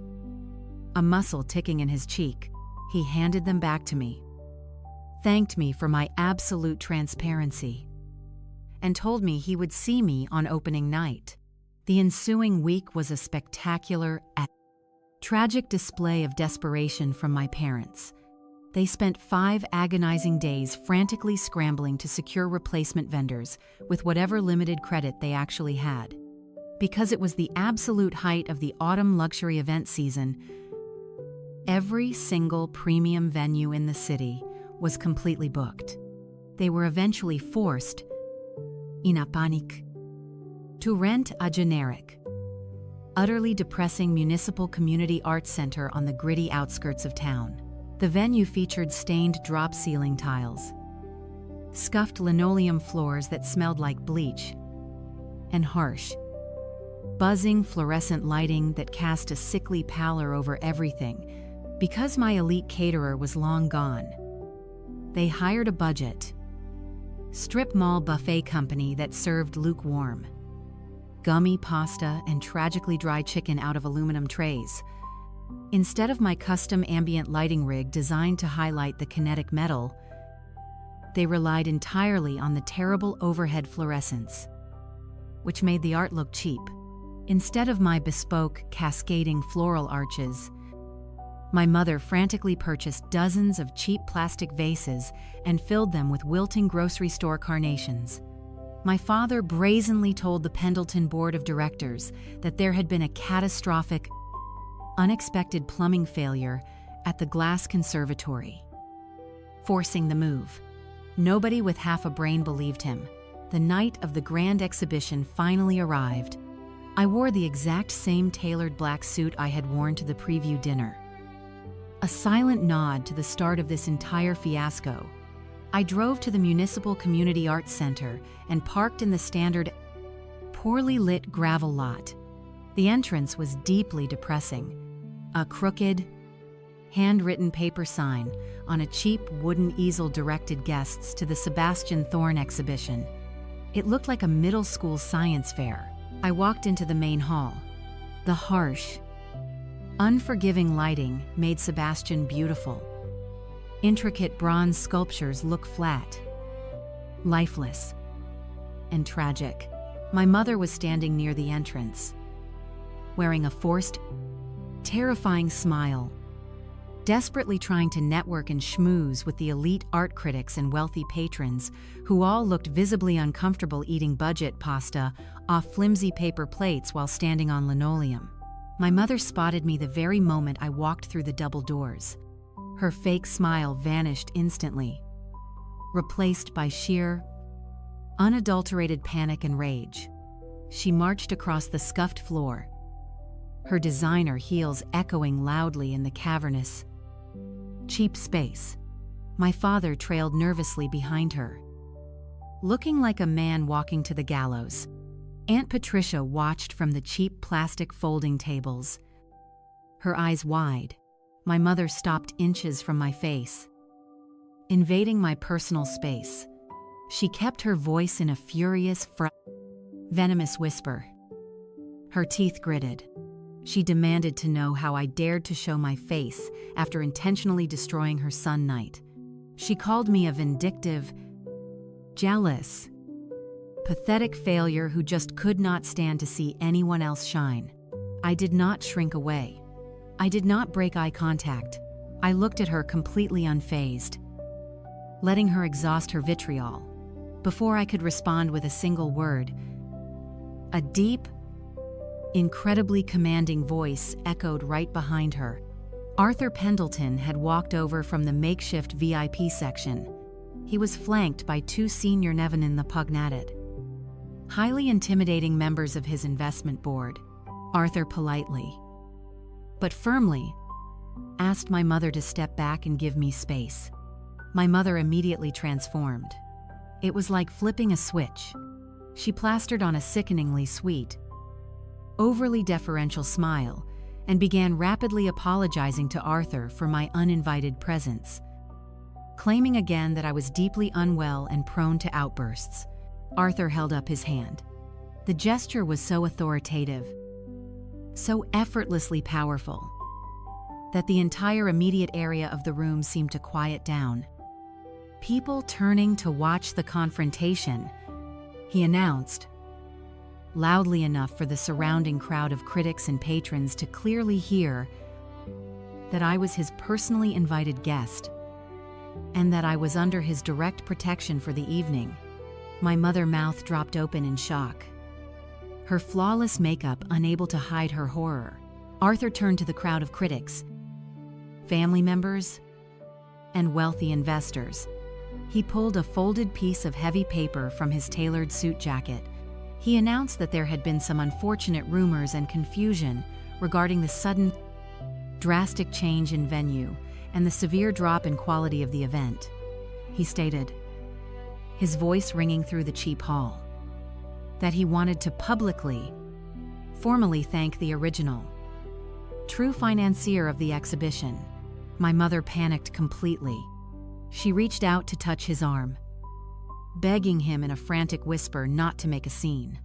a muscle ticking in his cheek. He handed them back to me, thanked me for my absolute transparency, and told me he would see me on opening night. The ensuing week was a spectacular, tragic display of desperation from my parents. They spent 5 agonizing days frantically scrambling to secure replacement vendors with whatever limited credit they actually had. Because it was the absolute height of the autumn luxury event season, every single premium venue in the city was completely booked. They were eventually forced, in a panic, to rent a generic, utterly depressing municipal community arts center on the gritty outskirts of town. The venue featured stained drop ceiling tiles, scuffed linoleum floors that smelled like bleach, and harsh, buzzing fluorescent lighting that cast a sickly pallor over everything. Because my elite caterer was long gone, they hired a budget, strip mall buffet company that served lukewarm, gummy pasta and tragically dry chicken out of aluminum trays. Instead of my custom ambient lighting rig designed to highlight the kinetic metal, they relied entirely on the terrible overhead fluorescence, which made the art look cheap. Instead of my bespoke, cascading floral arches, my mother frantically purchased dozens of cheap plastic vases and filled them with wilting grocery store carnations. My father brazenly told the Pendleton Board of Directors that there had been a catastrophic, unexpected plumbing failure at the Glass Conservatory, forcing the move. Nobody with half a brain believed him. The night of the grand exhibition finally arrived. I wore the exact same tailored black suit I had worn to the preview dinner. A silent nod to the start of this entire fiasco, I drove to the Municipal Community Arts Center and parked in the standard, poorly lit gravel lot. The entrance was deeply depressing. A crooked, handwritten paper sign on a cheap wooden easel directed guests to the Sebastian Thorne exhibition. It looked like a middle school science fair. I walked into the main hall. The harsh, unforgiving lighting made Sebastian beautiful. Intricate bronze sculptures look flat, lifeless, and tragic. My mother was standing near the entrance, wearing a forced, terrifying smile, desperately trying to network and schmooze with the elite art critics and wealthy patrons who all looked visibly uncomfortable eating budget pasta off flimsy paper plates while standing on linoleum. My mother spotted me the very moment I walked through the double doors. Her fake smile vanished instantly, replaced by sheer, unadulterated panic and rage. She marched across the scuffed floor, her designer heels echoing loudly in the cavernous, cheap space. My father trailed nervously behind her, looking like a man walking to the gallows. Aunt Patricia watched from the cheap plastic folding tables, her eyes wide. My mother stopped inches from my face, invading my personal space. She kept her voice in a furious, venomous whisper. Her teeth gritted. She demanded to know how I dared to show my face after intentionally destroying her sun night. She called me a vindictive, jealous, pathetic failure who just could not stand to see anyone else shine. I did not shrink away. I did not break eye contact. I looked at her completely unfazed, letting her exhaust her vitriol. Before I could respond with a single word, a deep, incredibly commanding voice echoed right behind her. Arthur Pendleton had walked over from the makeshift VIP section. He was flanked by two senior Nevin in the Pugnated, highly intimidating members of his investment board. Arthur politely, but firmly, asked my mother to step back and give me space. My mother immediately transformed. It was like flipping a switch. She plastered on a sickeningly sweet, overly deferential smile and began rapidly apologizing to Arthur for my uninvited presence, claiming again that I was deeply unwell and prone to outbursts. Arthur held up his hand. The gesture was so authoritative, so effortlessly powerful, that the entire immediate area of the room seemed to quiet down. People turning to watch the confrontation, he announced, loudly enough for the surrounding crowd of critics and patrons to clearly hear that I was his personally invited guest, and that I was under his direct protection for the evening. My mother's mouth dropped open in shock, her flawless makeup unable to hide her horror. Arthur turned to the crowd of critics, family members, and wealthy investors. He pulled a folded piece of heavy paper from his tailored suit jacket. He announced that there had been some unfortunate rumors and confusion regarding the sudden, drastic change in venue and the severe drop in quality of the event. He stated, his voice ringing through the cheap hall, that he wanted to publicly, formally thank the original, true financier of the exhibition. My mother panicked completely. She reached out to touch his arm, begging him in a frantic whisper not to make a scene,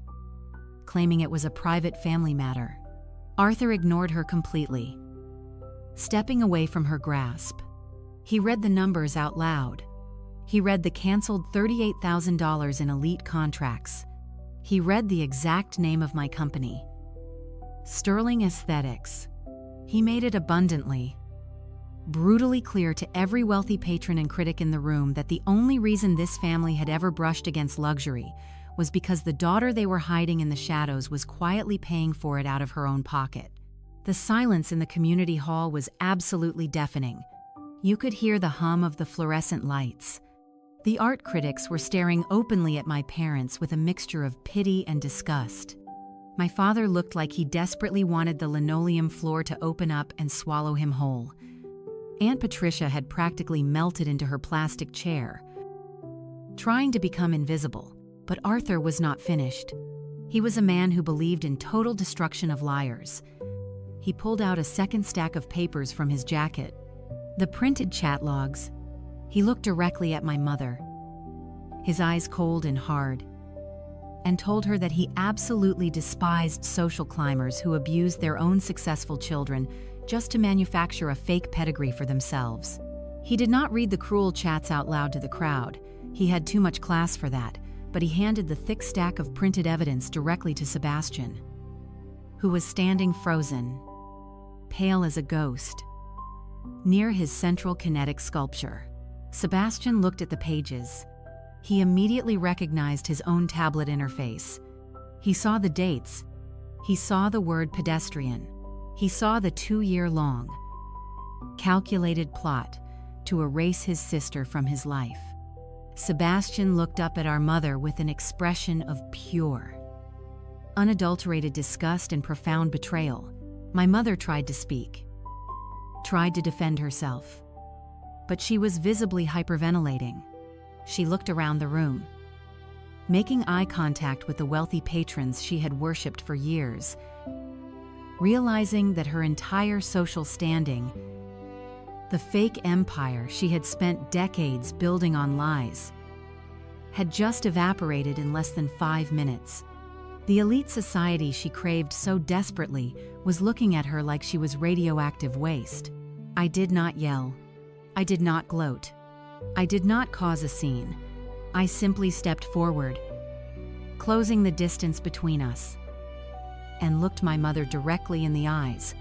claiming it was a private family matter. Arthur ignored her completely, stepping away from her grasp. He read the numbers out loud. He read the canceled $38,000 in elite contracts. He read the exact name of my company, Sterling Aesthetics. He made it abundantly, brutally clear to every wealthy patron and critic in the room that the only reason this family had ever brushed against luxury was because the daughter they were hiding in the shadows was quietly paying for it out of her own pocket. The silence in the community hall was absolutely deafening. You could hear the hum of the fluorescent lights. The art critics were staring openly at my parents with a mixture of pity and disgust. My father looked like he desperately wanted the linoleum floor to open up and swallow him whole. Aunt Patricia had practically melted into her plastic chair, trying to become invisible, but Arthur was not finished. He was a man who believed in total destruction of liars. He pulled out a second stack of papers from his jacket, the printed chat logs. He looked directly at my mother, his eyes cold and hard, and told her that he absolutely despised social climbers who abused their own successful children just to manufacture a fake pedigree for themselves. He did not read the cruel chats out loud to the crowd. He had too much class for that, but he handed the thick stack of printed evidence directly to Sebastian, who was standing frozen, pale as a ghost, near his central kinetic sculpture. Sebastian looked at the pages. He immediately recognized his own tablet interface. He saw the dates. He saw the word pedestrian. He saw the 2-year-long, calculated plot to erase his sister from his life. Sebastian looked up at our mother with an expression of pure, unadulterated disgust and profound betrayal. My mother tried to speak, tried to defend herself, but she was visibly hyperventilating. She looked around the room, making eye contact with the wealthy patrons she had worshipped for years, realizing that her entire social standing, the fake empire she had spent decades building on lies, had just evaporated in less than 5 minutes. The elite society she craved so desperately was looking at her like she was radioactive waste. I did not yell. I did not gloat. I did not cause a scene. I simply stepped forward, closing the distance between us, and looked my mother directly in the eyes.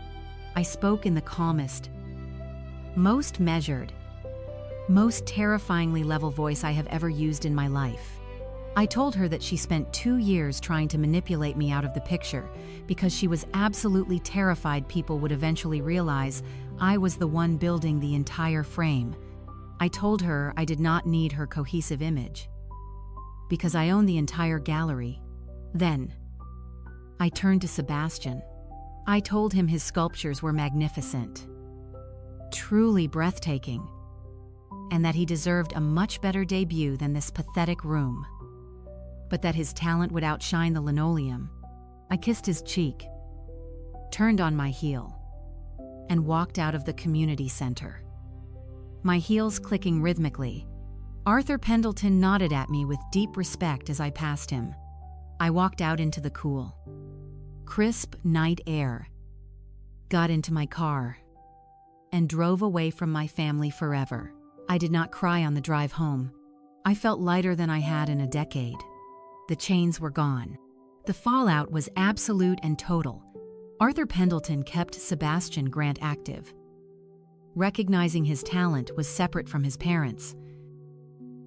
I spoke in the calmest, most measured, most terrifyingly level voice I have ever used in my life. I told her that she spent 2 years trying to manipulate me out of the picture because she was absolutely terrified people would eventually realize I was the one building the entire frame. I told her I did not need her cohesive image, because I own the entire gallery. Then, I turned to Sebastian. I told him his sculptures were magnificent, truly breathtaking, and that he deserved a much better debut than this pathetic room, but that his talent would outshine the linoleum. I kissed his cheek, turned on my heel, and walked out of the community center, my heels clicking rhythmically. Arthur Pendleton nodded at me with deep respect as I passed him. I walked out into the cool, crisp night air, got into my car, and drove away from my family forever. I did not cry on the drive home. I felt lighter than I had in a decade. The chains were gone. The fallout was absolute and total. Arthur Pendleton kept Sebastian Grant active. Recognizing his talent was separate from his parents,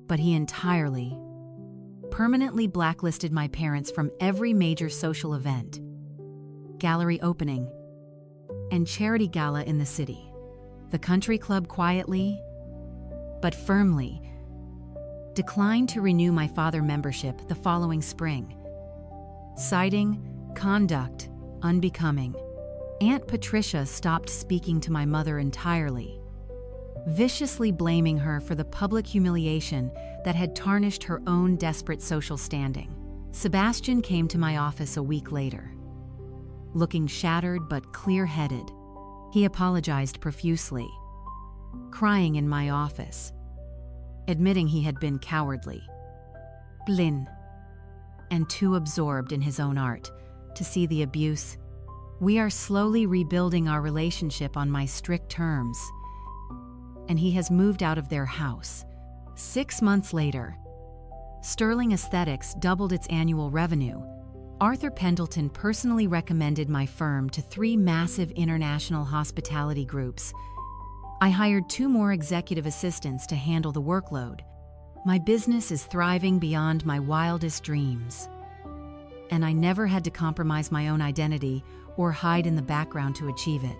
but he entirely, permanently blacklisted my parents from every major social event, gallery opening, and charity gala in the city. The country club quietly, but firmly, declined to renew my father membership the following spring, citing conduct unbecoming. Aunt Patricia stopped speaking to my mother entirely, viciously blaming her for the public humiliation that had tarnished her own desperate social standing. Sebastian came to my office a week later, looking shattered but clear-headed. He apologized profusely, crying in my office, admitting he had been cowardly, blind, and too absorbed in his own art to see the abuse. We are slowly rebuilding our relationship on my strict terms, and he has moved out of their house. 6 months later, Sterling Aesthetics doubled its annual revenue. Arthur Pendleton personally recommended my firm to 3 massive international hospitality groups. I hired 2 more executive assistants to handle the workload. My business is thriving beyond my wildest dreams, and I never had to compromise my own identity or hide in the background to achieve it.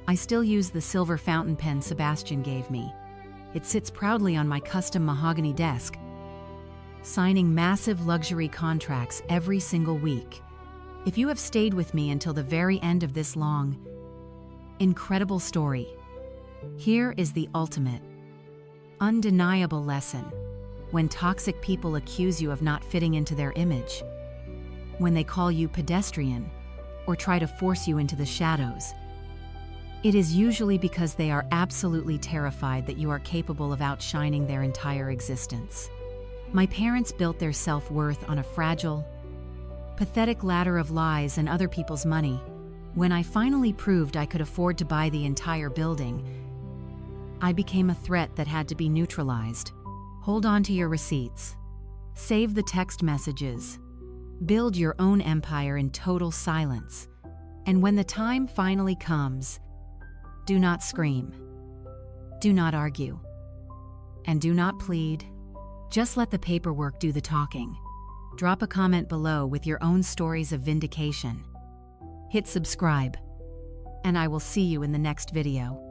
I still use the silver fountain pen Sebastian gave me. It sits proudly on my custom mahogany desk, signing massive luxury contracts every single week. If you have stayed with me until the very end of this long, incredible story, here is the ultimate, undeniable lesson. When toxic people accuse you of not fitting into their image, when they call you pedestrian, or try to force you into the shadows, it is usually because they are absolutely terrified that you are capable of outshining their entire existence. My parents built their self-worth on a fragile, pathetic ladder of lies and other people's money. When I finally proved I could afford to buy the entire building, I became a threat that had to be neutralized. Hold on to your receipts. Save the text messages. Build your own empire in total silence. And when the time finally comes, do not scream. Do not argue. And do not plead. Just let the paperwork do the talking. Drop a comment below with your own stories of vindication. Hit subscribe, and I will see you in the next video.